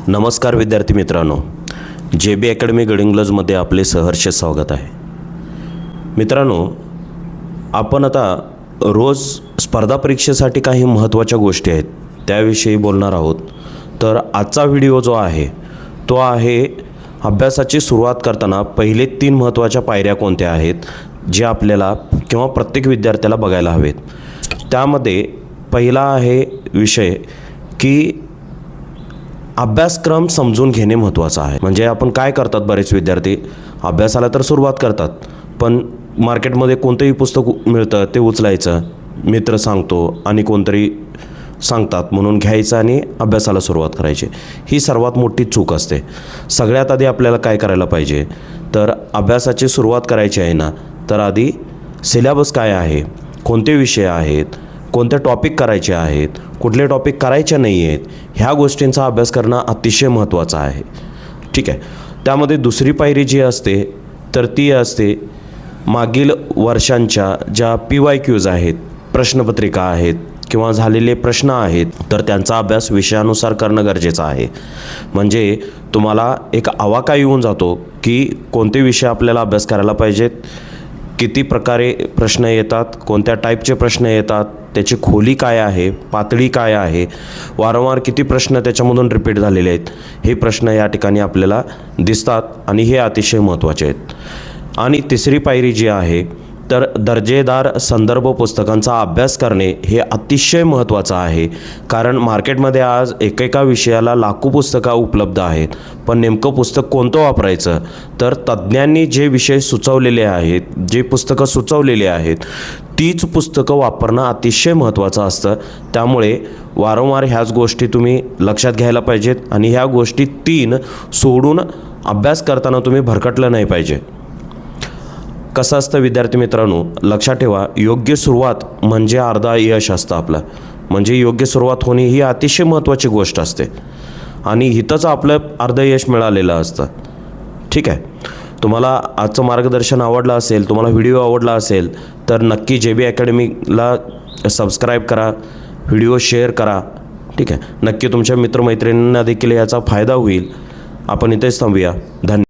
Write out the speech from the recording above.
नमस्कार विद्यार्थी मित्रांनो, JB अकॅडमी गडिंग्लजमध्ये आपले सहर्ष स्वागत आहे. मित्रांनो, आपण आता रोज स्पर्धा परीक्षेसाठी काही महत्त्वाच्या गोष्टी आहेत त्याविषयी बोलणार आहोत. तर आजचा व्हिडिओ जो आहे तो आहे अभ्यासाची सुरुवात करताना पहिले 3 महत्त्वाच्या पायऱ्या कोणत्या आहेत जे आपल्याला किंवा प्रत्येक विद्यार्थ्याला बघायला हवेत. त्यामध्ये पहिला आहे विषय की अभ्यासक्रम समजून घेणे महत्त्वाचं आहे. म्हणजे आपण काय करतात, बरेच विद्यार्थी अभ्यासाला तर सुरुवात करतात, पण मार्केटमध्ये कोणतंही पुस्तक मिळतं ते उचलायचं, मित्र सांगतो आणि कोणतरी सांगतात म्हणून घ्यायचं आणि अभ्यासाला सुरुवात करायची. ही सर्वात मोठी चूक असते. सगळ्यात आधी आपल्याला काय करायला पाहिजे, तर अभ्यासाची सुरुवात करायची आहे ना, तर आधी सिलेबस काय आहे, कोणते विषय आहेत, कोणते टॉपिक करायचे आहेत, कुठले टॉपिक करायचे नाही आहेत, ह्या गोष्टींचा अभ्यास करणं अतिशय महत्त्वाचं आहे. ठीक आहे. त्यामध्ये दुसरी पायरी जी असते तर ती असते मागील वर्षांच्या ज्या PYQs आहेत, प्रश्नपत्रिका आहेत किंवा झालेले प्रश्न आहेत, तर त्यांचा अभ्यास विषयानुसार करणं गरजेचं आहे. म्हणजे तुम्हाला एक आवाका येऊन जातो की कोणते विषय आपल्याला अभ्यास करायला पाहिजेत, किती प्रकारे प्रश्न येतात, कोणत्या टाईपचे प्रश्न येतात, त्याची खोली काय आहे, पातळी काय आहे, वारंवार किती प्रश्न त्याच्यामधून रिपीट झालेले आहेत, हे प्रश्न या ठिकाणी आपल्याला दिसतात आणि हे अतिशय महत्त्वाचे आहेत. आणि तिसरी पायरी जी आहे तर दर्जेदार संदर्भ पुस्तकांचा अभ्यास करणे हे अतिशय महत्त्वाचं आहे. कारण मार्केटमध्ये आज एकेका विषयाला लाखो पुस्तकं उपलब्ध आहेत, पण नेमकं पुस्तक कोणतं वापरायचं, तर तज्ज्ञांनी जे विषय सुचवलेले आहेत, जे पुस्तकं सुचवलेली आहेत, तीच पुस्तकं वापरणं अतिशय महत्त्वाचं असतं. त्यामुळे वारंवार ह्याच गोष्टी तुम्ही लक्षात घ्यायला पाहिजेत आणि ह्या गोष्टी 3 सोडून अभ्यास करताना तुम्ही भरकटलं नाही पाहिजे. कसं असतं विद्यार्थी मित्रांनो, लक्षात ठेवा, योग्य सुरुवात म्हणजे अर्धा यश असतं आपलं. म्हणजे योग्य सुरुवात होणे ही अतिशय महत्त्वाची गोष्ट असते आणि हिथंच आपलं अर्ध यश मिळालेलं असतं. ठीक आहे. तुम्हाला आजचं मार्गदर्शन आवडलं असेल, तुम्हाला व्हिडिओ आवडला असेल तर नक्की JB अकॅडमीला सबस्क्राईब करा, व्हिडिओ शेअर करा. ठीक आहे. नक्की तुमच्या मित्रमैत्रिणींना देखील याचा फायदा होईल. आपण इथेच थांबूया. धन्यवाद.